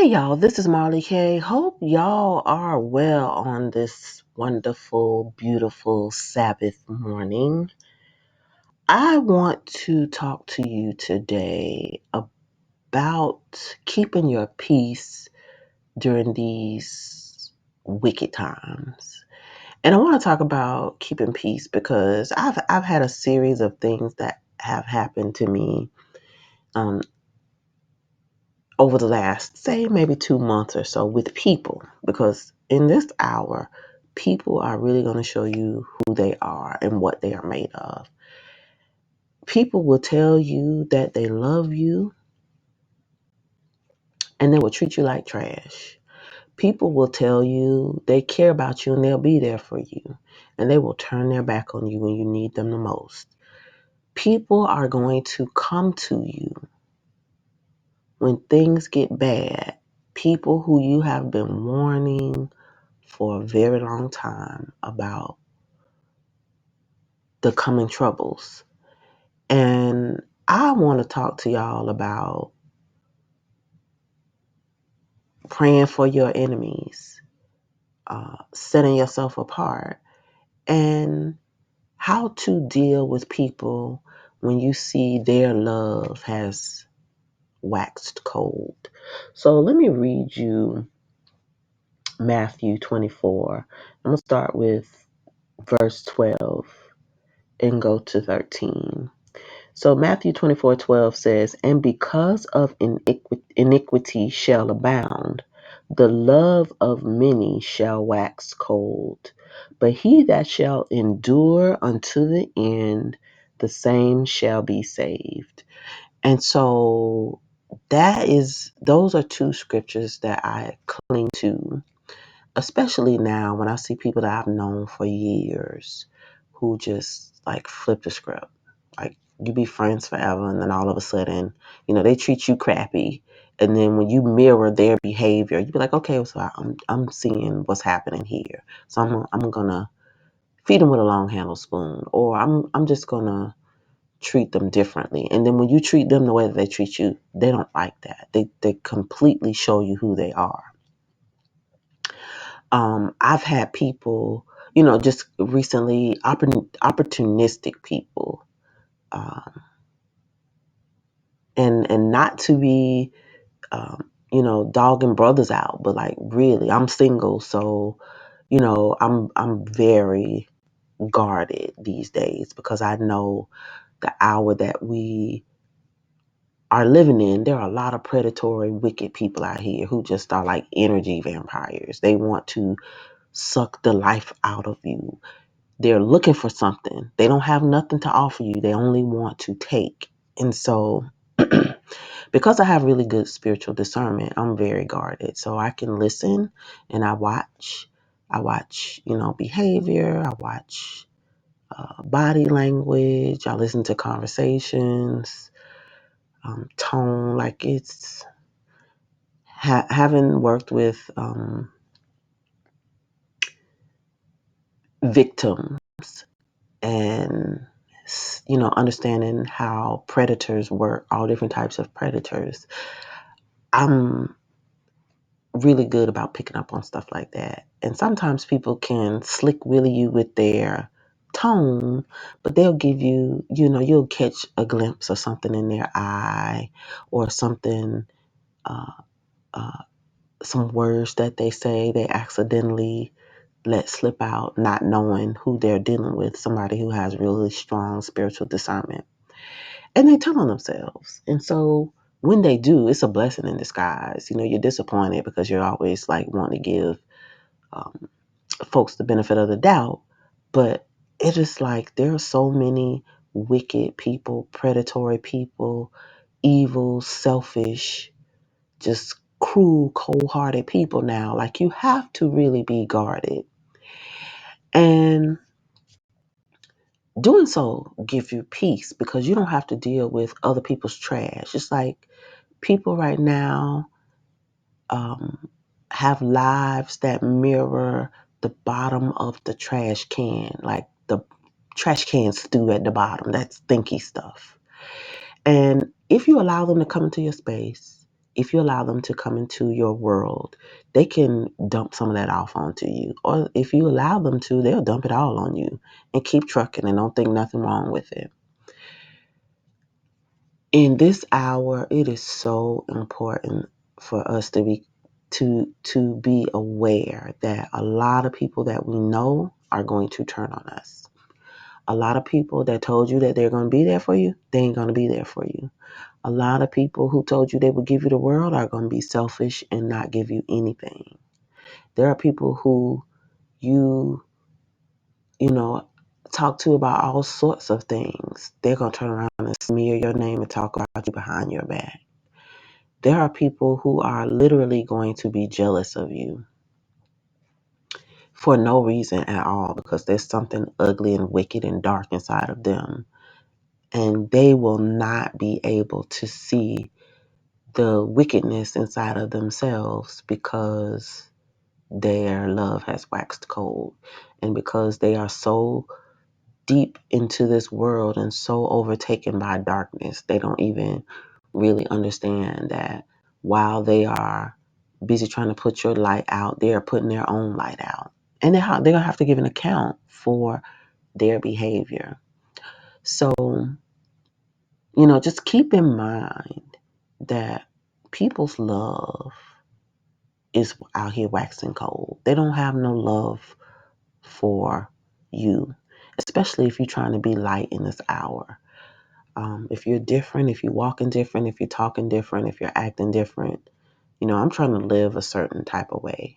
Y'all, this is Marley K. Hope y'all are well on this wonderful, beautiful Sabbath morning. I want to talk to you today about keeping your peace during these wicked times. And I want to talk about keeping peace because I've had a series of things that have happened to me um, over the last, say, maybe 2 months or so with people. Because in this hour, people are really going to show you who they are and what they are made of. People will tell you that they love you and they will treat you like trash. People will tell you they care about you and they'll be there for you. And they will turn their back on you when you need them the most. People are going to come to you when things get bad. People who you have been warning for a very long time about the coming troubles. And I want to talk to y'all about praying for your enemies, setting yourself apart, and how to deal with people when you see their love has waxed cold. So let me read you Matthew 24. I'm going to start with verse 12 and go to 13. So Matthew 24:12 says, "And because of iniquity shall abound, the love of many shall wax cold. But he that shall endure unto the end, the same shall be saved." And so those are two scriptures that I cling to, especially now when I see people that I've known for years who just like flip the script. Like you be friends forever and then all of a sudden, they treat you crappy. And then when you mirror their behavior, you be like, okay, so I'm seeing what's happening here. So I'm gonna feed them with a long handled spoon, or I'm just gonna treat them differently. And then when you treat them the way that they treat you, they don't like that. They completely show you who they are. I've had people, just recently, opportunistic people, and not to be, dogging brothers out, but like really, I'm single, so I'm very guarded these days because I know the hour that we are living in. There are a lot of predatory, wicked people out here who just are like energy vampires. They want to suck the life out of you. They're looking for something. They don't have nothing to offer you. They only want to take. And so because I have really good spiritual discernment, I'm very guarded. So I can listen and I watch. Behavior. I watch body language. I listen to conversations, tone. Like it's having worked with victims and understanding how predators work, all different types of predators. I'm really good about picking up on stuff like that. And sometimes people can slick willy you with their tone, but they'll give you, you'll catch a glimpse of something in their eye or something, uh, uh, some words that they say they accidentally let slip out, not knowing who they're dealing with, somebody who has really strong spiritual discernment. And they tell on themselves. And so when they do, it's a blessing in disguise. You're disappointed because you're always like wanting to give um, folks the benefit of the doubt. But it is like there are so many wicked people, predatory people, evil, selfish, just cruel, cold-hearted people now. Like you have to really be guarded. And doing so gives you peace because you don't have to deal with other people's trash. It's like people right now um, have lives that mirror the bottom of the trash can, like the trash can stew at the bottom. That's stinky stuff. And if you allow them to come into your space, if you allow them to come into your world, they can dump some of that off onto you. Or if you allow them to, they'll dump it all on you and keep trucking and don't think nothing wrong with it. In this hour, it is so important for us to be aware that a lot of people that we know are going to turn on us. A lot of people that told you that they're going to be there for you, they ain't going to be there for you. A lot of people who told you they would give you the world are going to be selfish and not give you anything. There are people who you know, talk to about all sorts of things. They're going to turn around and smear your name and talk about you behind your back. There are people who are literally going to be jealous of you for no reason at all, because there's something ugly and wicked and dark inside of them. And they will not be able to see the wickedness inside of themselves because their love has waxed cold. And because they are so deep into this world and so overtaken by darkness, they don't even really understand that while they are busy trying to put your light out, they are putting their own light out. And they're going to have to give an account for their behavior. So, just keep in mind that people's love is out here waxing cold. They don't have no love for you, especially if you're trying to be light in this hour. If you're different, if you're walking different, if you're talking different, if you're acting different, I'm trying to live a certain type of way.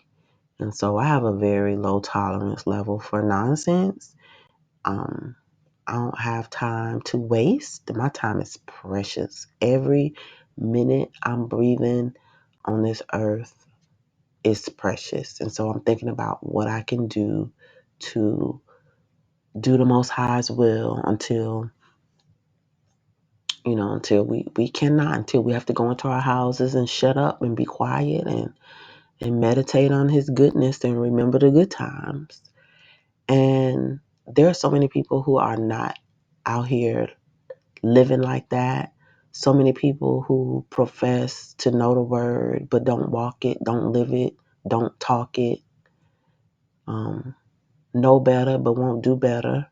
And so I have a very low tolerance level for nonsense. Um, I don't have time to waste. My time is precious. Every minute I'm breathing on this earth is precious. And so I'm thinking about what I can do to do the Most High's will until we cannot, until we have to go into our houses and shut up and be quiet and meditate on his goodness and remember the good times. And there are so many people who are not out here living like that. So many people who profess to know the word but don't walk it, don't live it, don't talk it, know better but won't do better.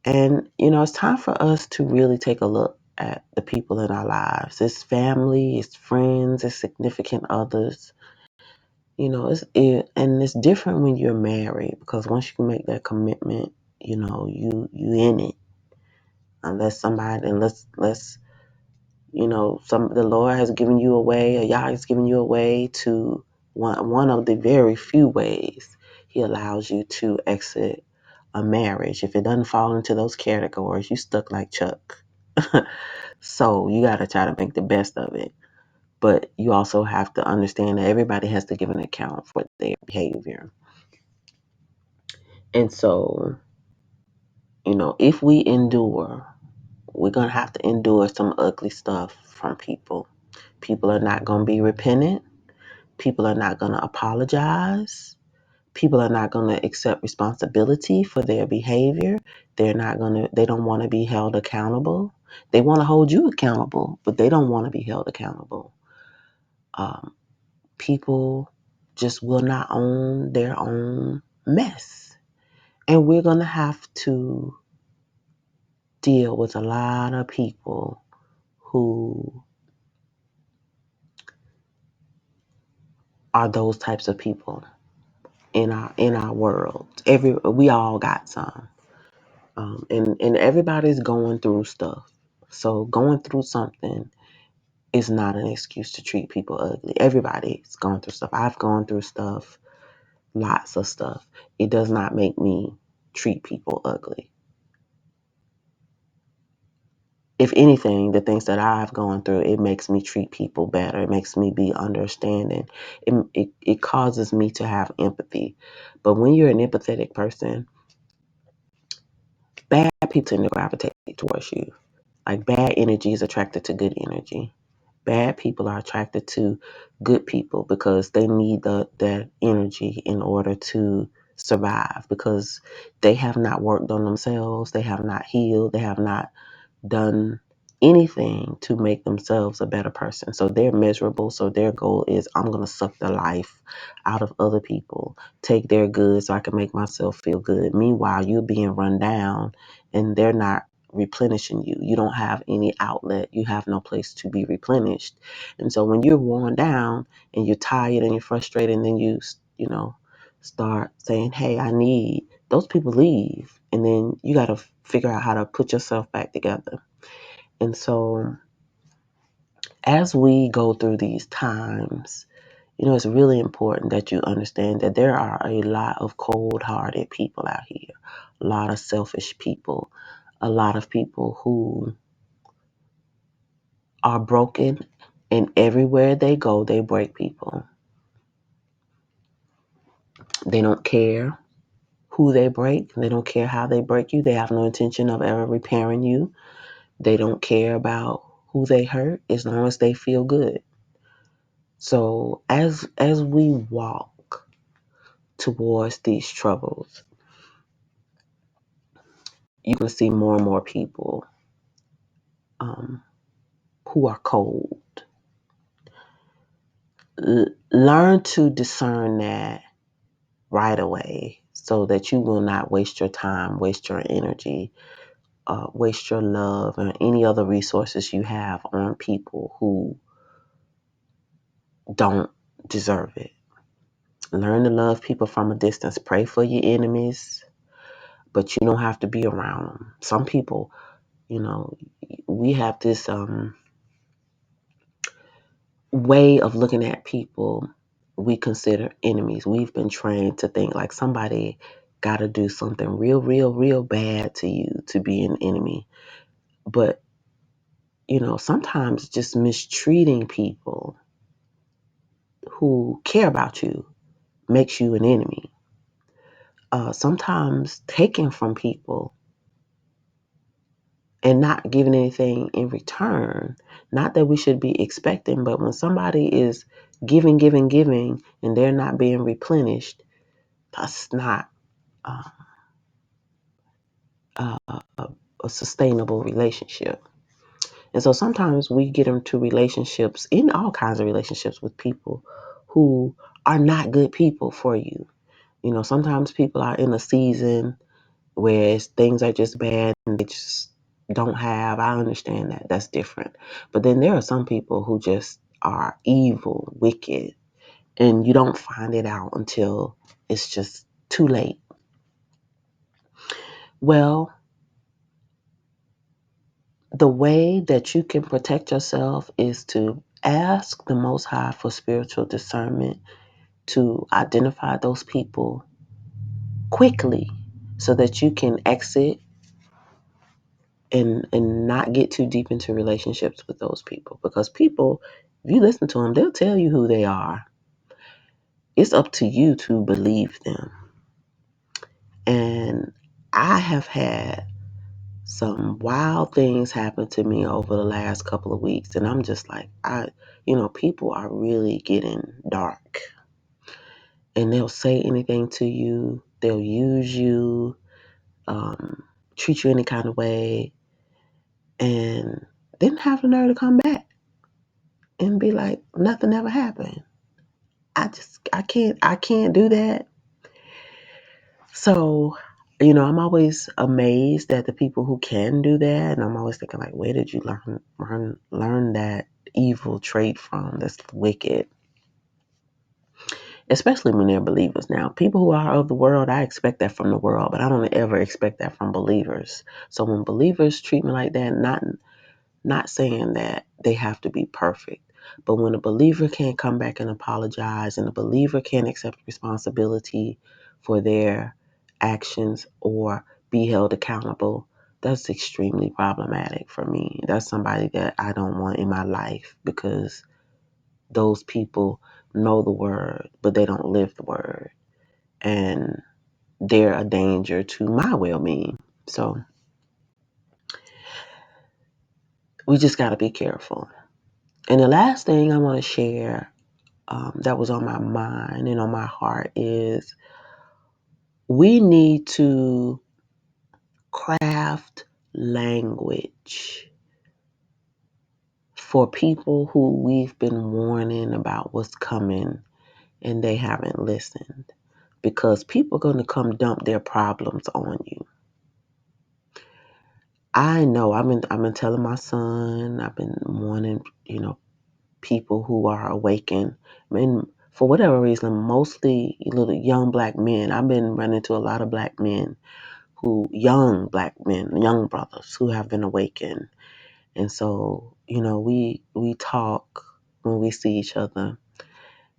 And, it's time for us to really take a look at the people in our lives. It's family, it's friends, it's significant others. And it's different when you're married, because once you make that commitment, you in it. Unless the Lord has given you a way, or Yah has given you a way to one of the very few ways He allows you to exit a marriage. If it doesn't fall into those categories, you stuck like Chuck. So you got to try to make the best of it. But you also have to understand that everybody has to give an account for their behavior. And so, if we endure, we're going to have to endure some ugly stuff from people. People are not going to be repentant. People are not going to apologize. People are not going to accept responsibility for their behavior. They don't want to be held accountable. They want to hold you accountable, but they don't want to be held accountable. People just will not own their own mess. And we're going to have to deal with a lot of people who are those types of people in our world. We all got some. And everybody's going through stuff. So going through something is not an excuse to treat people ugly. Everybody's going through stuff. I've gone through stuff, lots of stuff. It does not make me treat people ugly. If anything, the things that I've gone through, it makes me treat people better. It makes me be understanding. It causes me to have empathy. But when you're an empathetic person, bad people tend to gravitate towards you. Like, bad energy is attracted to good energy. Bad people are attracted to good people because they need that energy in order to survive, because they have not worked on themselves. They have not healed. They have not done anything to make themselves a better person. So they're miserable. So their goal is, I'm going to suck the life out of other people, take their goods so I can make myself feel good. Meanwhile, you're being run down and they're not replenishing you. You don't have any outlet. You have no place to be replenished. And so when you're worn down and you're tired and you're frustrated, and then you start saying, hey, I need, those people leave. And then you got to figure out how to put yourself back together. And so as we go through these times, it's really important that you understand that there are a lot of cold-hearted people out here, a lot of selfish people, a lot of people who are broken, and everywhere they go, they break people. They don't care who they break. They don't care how they break you. They have no intention of ever repairing you. They don't care about who they hurt as long as they feel good. So as we walk towards these troubles, you can see more and more people who are cold. Learn to discern that right away so that you will not waste your time, waste your energy, waste your love and any other resources you have on people who don't deserve it. Learn to love people from a distance. Pray for your enemies, but you don't have to be around them. Some people, we have this way of looking at people we consider enemies. We've been trained to think like somebody got to do something real, real, real bad to you to be an enemy. But, sometimes just mistreating people who care about you makes you an enemy. Sometimes taking from people and not giving anything in return, not that we should be expecting, but when somebody is giving, giving, giving, and they're not being replenished, that's not a sustainable relationship. And so sometimes we get into relationships, in all kinds of relationships, with people who are not good people for you. Sometimes people are in a season where things are just bad and they just don't have. I understand that. That's different. But then there are some people who just are evil, wicked, and you don't find it out until it's just too late. Well, the way that you can protect yourself is to ask the Most High for spiritual discernment to identify those people quickly so that you can exit and not get too deep into relationships with those people. Because people, if you listen to them, they'll tell you who they are. It's up to you to believe them. And I have had some wild things happen to me over the last couple of weeks, and I'm just like, people are really getting dark, and they'll say anything to you. They'll use you, treat you any kind of way, and then have the nerve to come back and be like, nothing ever happened. I can't do that. So, I'm always amazed at the people who can do that, and I'm always thinking like, where did you learn that evil trait from? That's wicked. Especially when they're believers. Now, people who are of the world, I expect that from the world, but I don't ever expect that from believers. So when believers treat me like that, not saying that they have to be perfect, but when a believer can't come back and apologize, and a believer can't accept responsibility for their actions or be held accountable, that's extremely problematic for me. That's somebody that I don't want in my life, because those people know the word, but they don't live the word. And they're a danger to my well-being. So we just got to be careful. And the last thing I want to share that was on my mind and on my heart is we need to craft language for people who we've been warning about what's coming and they haven't listened, because people are going to come dump their problems on you. I know I've been telling my son, I've been warning, people who are awakened. And for whatever reason, mostly little young black men. I've been running into a lot of black men young black men, young brothers who have been awakened. And so, we talk when we see each other.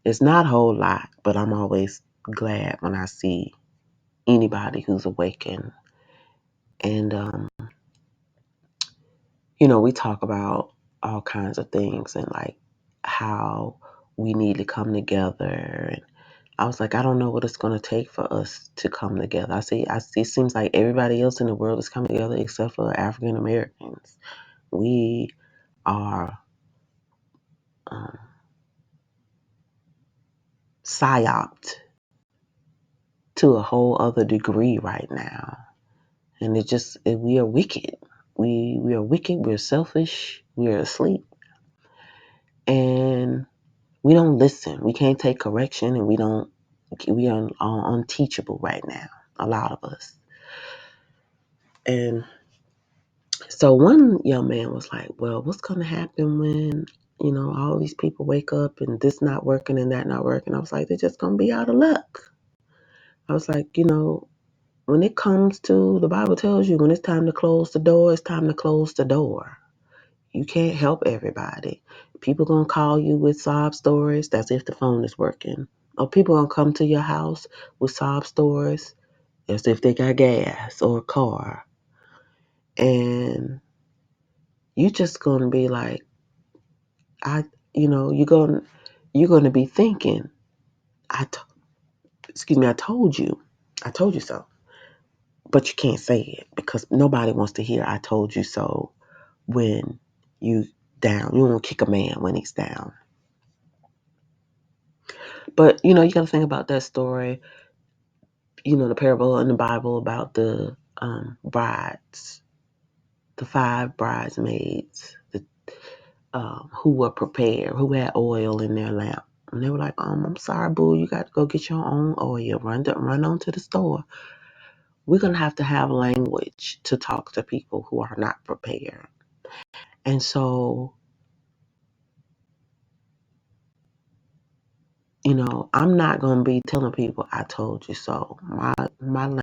It's not a whole lot, but I'm always glad when I see anybody who's awakened. And, we talk about all kinds of things and like how we need to come together. And I was like, I don't know what it's going to take for us to come together. I see, it seems like everybody else in the world is coming together except for African Americans. We are um, psyoped to a whole other degree right now. And we are wicked. We are wicked. We're selfish. We're asleep. And we don't listen. We can't take correction, and we are unteachable right now, a lot of us. And so one young man was like, well, what's going to happen when, all these people wake up and this not working and that not working? I was like, they're just going to be out of luck. I was like, when it comes to, the Bible tells you when it's time to close the door, it's time to close the door. You can't help everybody. People going to call you with sob stories. That's if the phone is working. Or people going to come to your house with sob stories as if they got gas or a car. And you just going to be like, you're going to be thinking, I told you so. But you can't say it because nobody wants to hear I told you so when you down. You won't kick a man when he's down. But, you got to think about that story, the parable in the Bible about the brides, the 5 bridesmaids who were prepared, who had oil in their lamp. And they were like, I'm sorry, boo, you got to go get your own oil. Run on to the store. We're going to have language to talk to people who are not prepared. And so, I'm not going to be telling people I told you so. My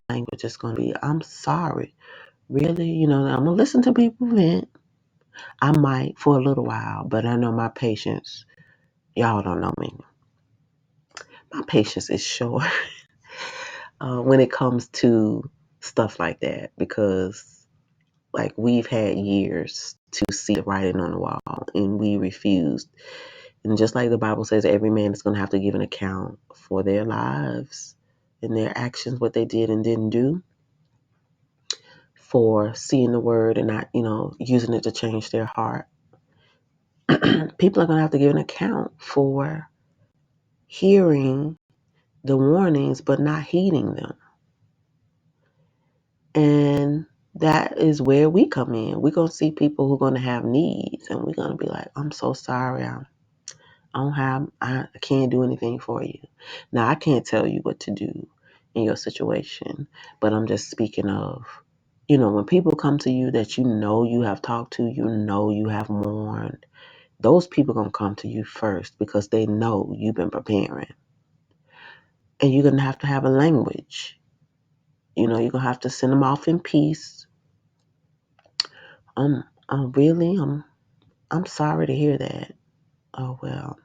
language is going to be, I'm sorry. Really? I'm going to listen to people vent. I might for a little while, but I know my patience, y'all don't know me. My patience is short when it comes to stuff like that, because like we've had years to see the writing on the wall and we refused. And just like the Bible says, every man is going to have to give an account for their lives and their actions, what they did and didn't do, for seeing the word and not, using it to change their heart. People are going to have to give an account for hearing the warnings but not heeding them. And that is where we come in. We're going to see people who are going to have needs, and we're going to be like, I'm so sorry. I can't do anything for you. Now, I can't tell you what to do in your situation, but I'm just speaking of, when people come to you that you have talked to, you have mourned, those people are going to come to you first because they know you've been preparing. And you're going to have a language. You're going to have to send them off in peace. Really, I'm sorry to hear that. Oh, well,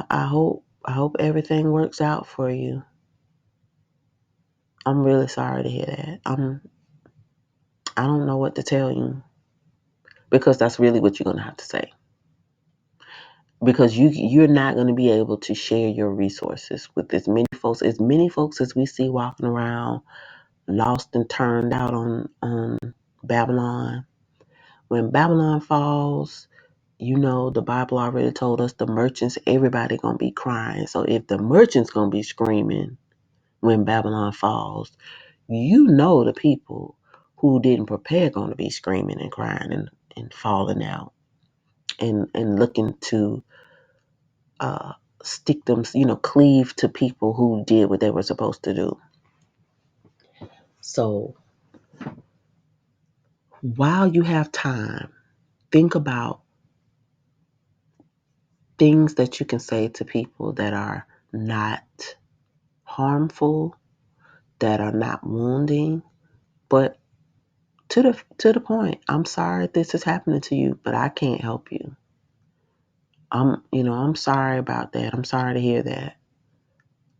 I hope everything works out for you. I'm really sorry to hear that. I don't know what to tell you, because that's really what you're going to have to say. Because you're not going to be able to share your resources with as many folks as we see walking around lost and turned out on Babylon. When Babylon falls, the Bible already told us the merchants, everybody going to be crying. So if the merchants going to be screaming when Babylon falls, the people who didn't prepare going to be screaming and crying and falling out. and looking to stick them, cleave to people who did what they were supposed to do. So while you have time, think about things that you can say to people that are not harmful, that are not wounding, but to the point. I'm sorry this is happening to you, but I can't help you. I'm sorry about that. I'm sorry to hear that.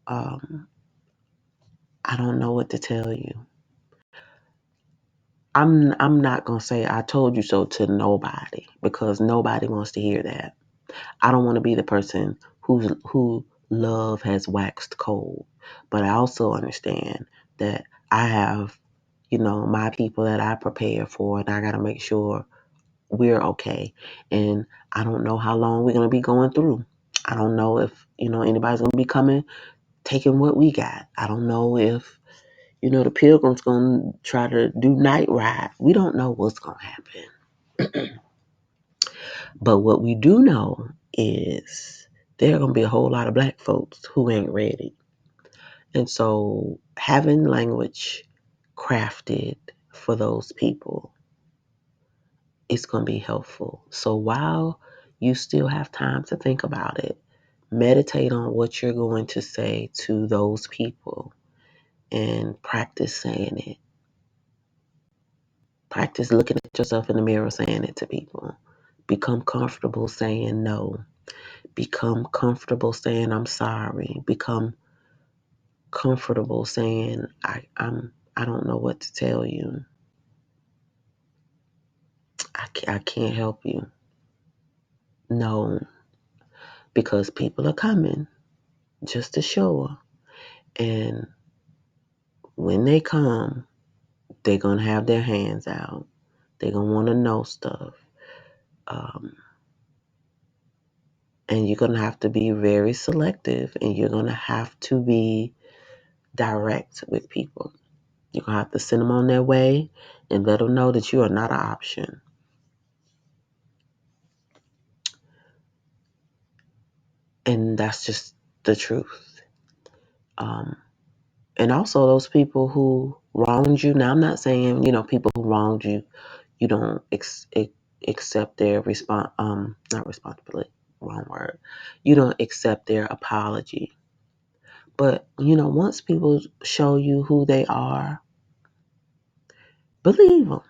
Um, I don't know what to tell you. I'm not gonna say I told you so to nobody because nobody wants to hear that. I don't want to be the person who love has waxed cold. But I also understand that I have, my people that I prepare for, and I gotta make sure we're okay. And I don't know how long we're gonna be going through. I don't know if, anybody's gonna be coming, taking what we got. I don't know if, the pilgrim's gonna try to do night ride. We don't know what's gonna happen. But what we do know is there are going to be a whole lot of black folks who ain't ready. And so having language crafted for those people is going to be helpful. So while you still have time to think about it, meditate on what you're going to say to those people and practice saying it. Practice looking at yourself in the mirror saying it to people. Become comfortable saying no. Become comfortable saying I'm sorry. Become comfortable saying I don't know what to tell you. I can't help you. No, because people are coming just to show. And when they come, they're gonna have their hands out. They're gonna want to know stuff. Um, and you're gonna have to be very selective, and you're gonna have to be direct with people. You're gonna have to send them on their way and let them know that you are not an option. And that's just the truth. Um, and also those people who wronged you. Now, I'm not saying, people who wronged you, you don't accept their not responsibility, wrong word. You don't accept their apology. But, once people show you who they are, believe them.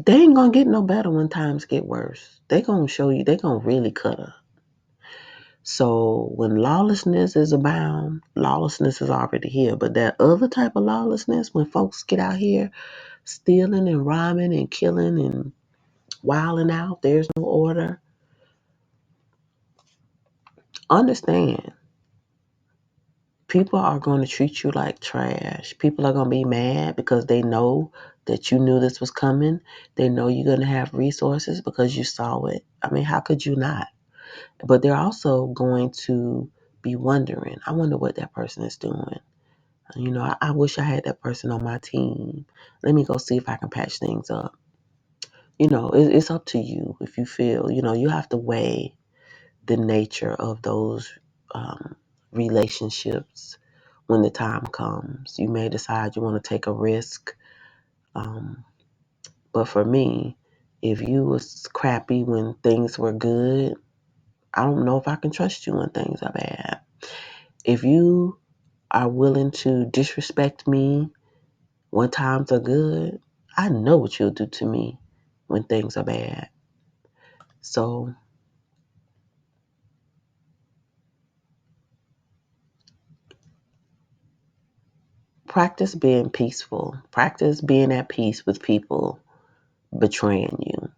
They ain't going to get no better when times get worse. They going to show you, they going to really cut up. So when lawlessness is abound, lawlessness is already here. But that other type of lawlessness, when folks get out here stealing and robbing and killing and wilding out, there's no order. Understand, people are going to treat you like trash. People are going to be mad because they know that you knew this was coming. They know you're going to have resources because you saw it. I mean, how could you not? But they're also going to be wondering, I wonder what that person is doing. I wish I had that person on my team. Let me go see if I can patch things up. It's up to you if you feel, you have to weigh the nature of those relationships when the time comes. You may decide you want to take a risk. But for me, if you was crappy when things were good, I don't know if I can trust you when things are bad. If you are willing to disrespect me when times are good, I know what you'll do to me when things are bad. So practice being peaceful. Practice being at peace with people betraying you.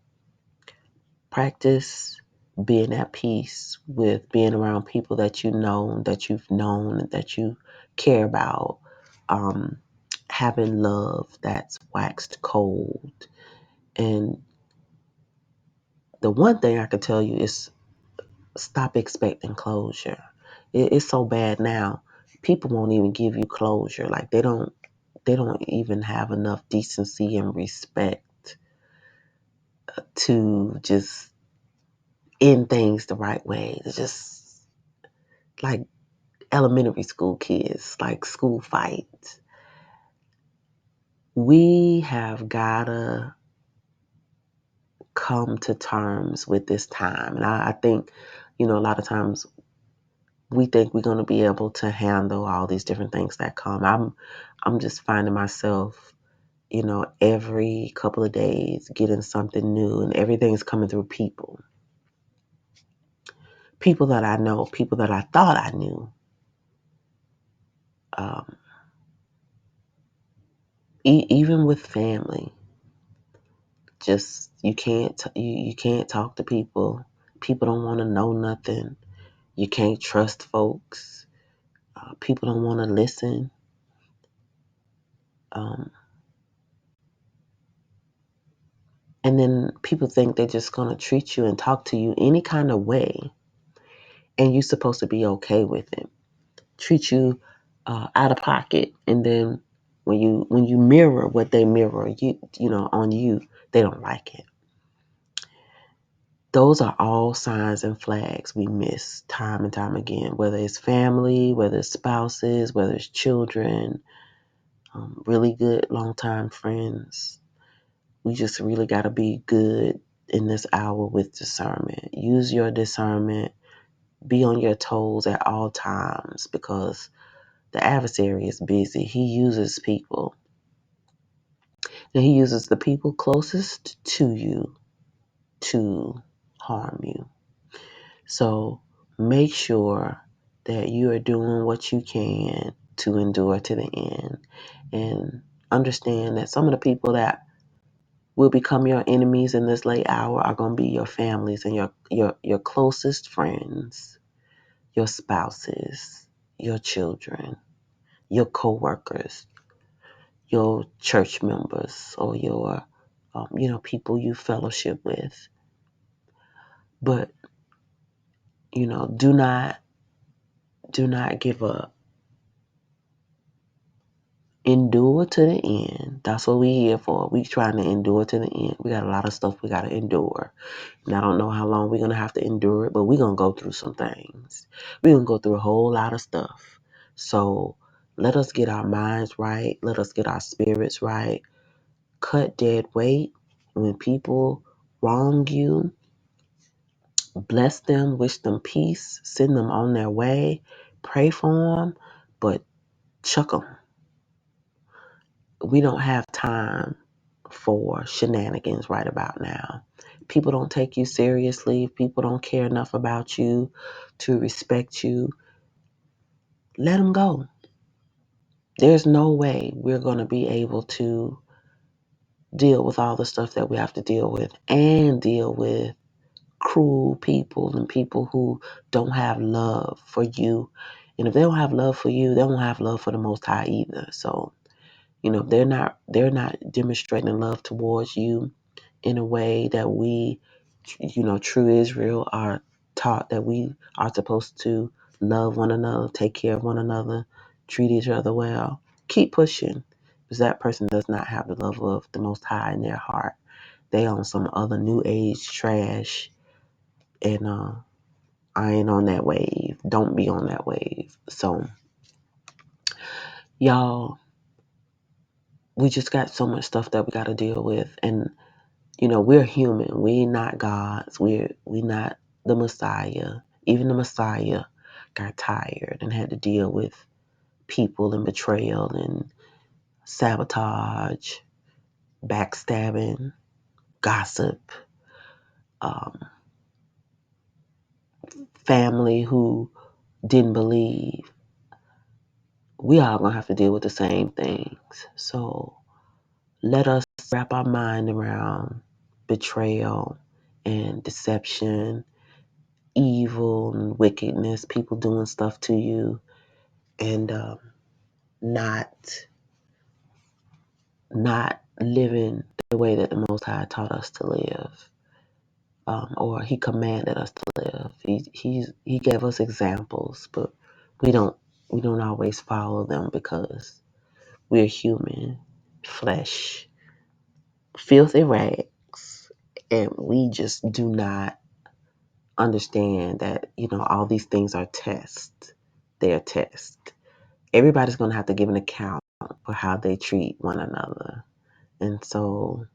Practice being at peace with being around people that you know, that you've known, that you care about. Having love that's waxed cold. And the one thing I can tell you is stop expecting closure. It's so bad now. People won't even give you closure. Like they don't even have enough decency and respect to just end things the right way. It's just like elementary school kids, like school fights. We have gotta come to terms with this time. And I think, a lot of times we think we're going to be able to handle all these different things that come. I'm just finding myself, every couple of days getting something new, and everything's coming through people. People that I know, people that I thought I knew. Um, even with family, just you can't talk to people. People don't want to know nothing. You can't trust folks. People don't want to listen. Um, and then people think they're just going to treat you and talk to you any kind of way, and you're supposed to be okay with it. Treat you out of pocket, and then when you mirror what they mirror on you, they don't like it. Those are all signs and flags we miss time and time again, whether it's family, whether it's spouses, whether it's children, really good longtime friends. We just really got to be good in this hour with discernment. Use your discernment. Be on your toes at all times, because the adversary is busy. He uses people, and he uses the people closest to you to harm you. So make sure that you are doing what you can to endure to the end, and understand that some of the people that will become your enemies in this late hour are going to be your families and your closest friends, your spouses, your children, your co-workers, your church members, or your people you fellowship with. But do not give up. Endure to the end. That's what we here for. We trying to endure to the end. We got a lot of stuff we got to endure. And I don't know how long we're going to have to endure it, but we're going to go through some things. We're going to go through a whole lot of stuff. So let us get our minds right. Let us get our spirits right. Cut dead weight. When people wrong you, bless them, wish them peace, send them on their way, pray for them, but chuck them. We don't have time for shenanigans right about now. People don't take you seriously. People don't care enough about you to respect you. Let them go. There's no way we're going to be able to deal with all the stuff that we have to deal with, and deal with cruel people and people who don't have love for you. And if they don't have love for you, they don't have love for the Most High either. So, they're not demonstrating love towards you in a way that we, true Israel, are taught that we are supposed to love one another, take care of one another, treat each other well. Keep pushing, because that person does not have the love of the Most High in their heart. They on some other new age trash, and I ain't on that wave. Don't be on that wave. So, y'all, we just got so much stuff that we got to deal with, and we're human. We're not gods. We're not the Messiah. Even the Messiah got tired and had to deal with people and betrayal and sabotage, backstabbing, gossip, um, family who didn't believe. We all gonna have to deal with the same things. So let us wrap our mind around betrayal and deception, evil and wickedness, people doing stuff to you, and not living the way that the Most High taught us to live, or He commanded us to live. He gave us examples, but we don't always follow them, because we're human, flesh, filthy rags, and we just do not understand that, all these things are tests. They're tests. Everybody's going to have to give an account for how they treat one another. And so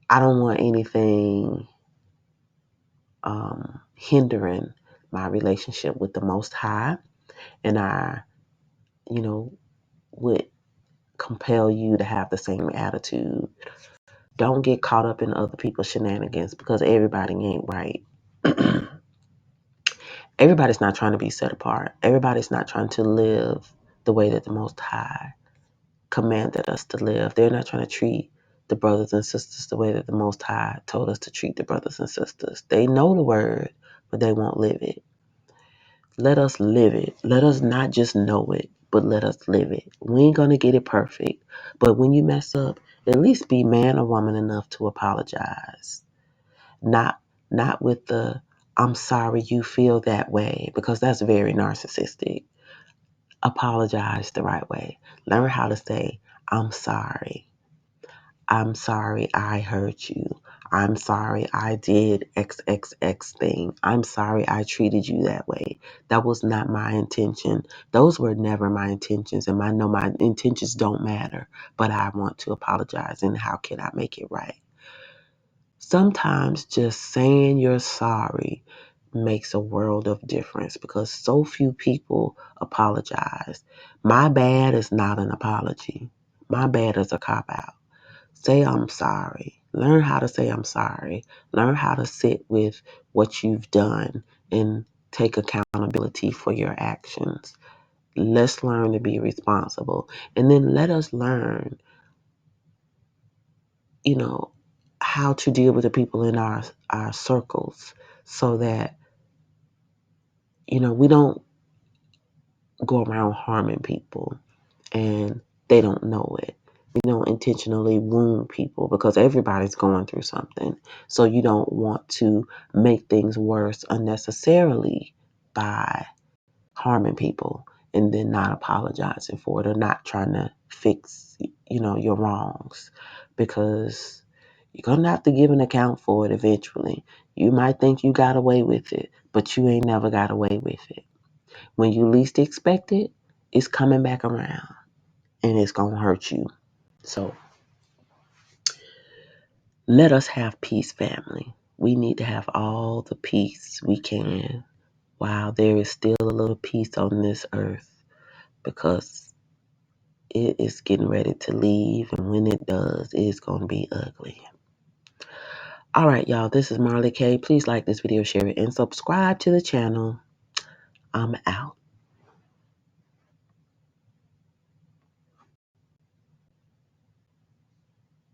I don't want anything hindering my relationship with the Most High. And I, would compel you to have the same attitude. Don't get caught up in other people's shenanigans because everybody ain't right. Everybody's not trying to be set apart. Everybody's not trying to live the way that the Most High commanded us to live. They're not trying to treat the brothers and sisters the way that the Most High told us to treat the brothers and sisters. They know the word, but they won't live it. Let us live it. Let us not just know it, but let us live it. We ain't going to get it perfect. But when you mess up, at least be man or woman enough to apologize. Not with the I'm sorry you feel that way, because that's very narcissistic. Apologize the right way. Learn how to say, I'm sorry. I'm sorry I hurt you. I'm sorry I did XXX thing. I'm sorry I treated you that way. That was not my intention. Those were never my intentions, and I know my intentions don't matter, but I want to apologize, and how can I make it right? Sometimes just saying you're sorry makes a world of difference because so few people apologize. My bad is not an apology. My bad is a cop out. Say I'm sorry. Learn how to say I'm sorry. Learn how to sit with what you've done and take accountability for your actions. Let's learn to be responsible. And then let us learn, you know, how to deal with the people in our circles so that, we don't go around harming people and they don't know it. We don't intentionally wound people because everybody's going through something. So you don't want to make things worse unnecessarily by harming people and then not apologizing for it or not trying to fix, your wrongs, because you're going to have to give an account for it eventually. You might think you got away with it, but you ain't never got away with it. When you least expect it, it's coming back around and it's going to hurt you. So let us have peace, family. We need to have all the peace we can while there is still a little peace on this earth, because it is getting ready to leave, and when it does, it's going to be ugly. All right, y'all, this is Marley K. Please like this video, share it, and subscribe to the channel. I'm out.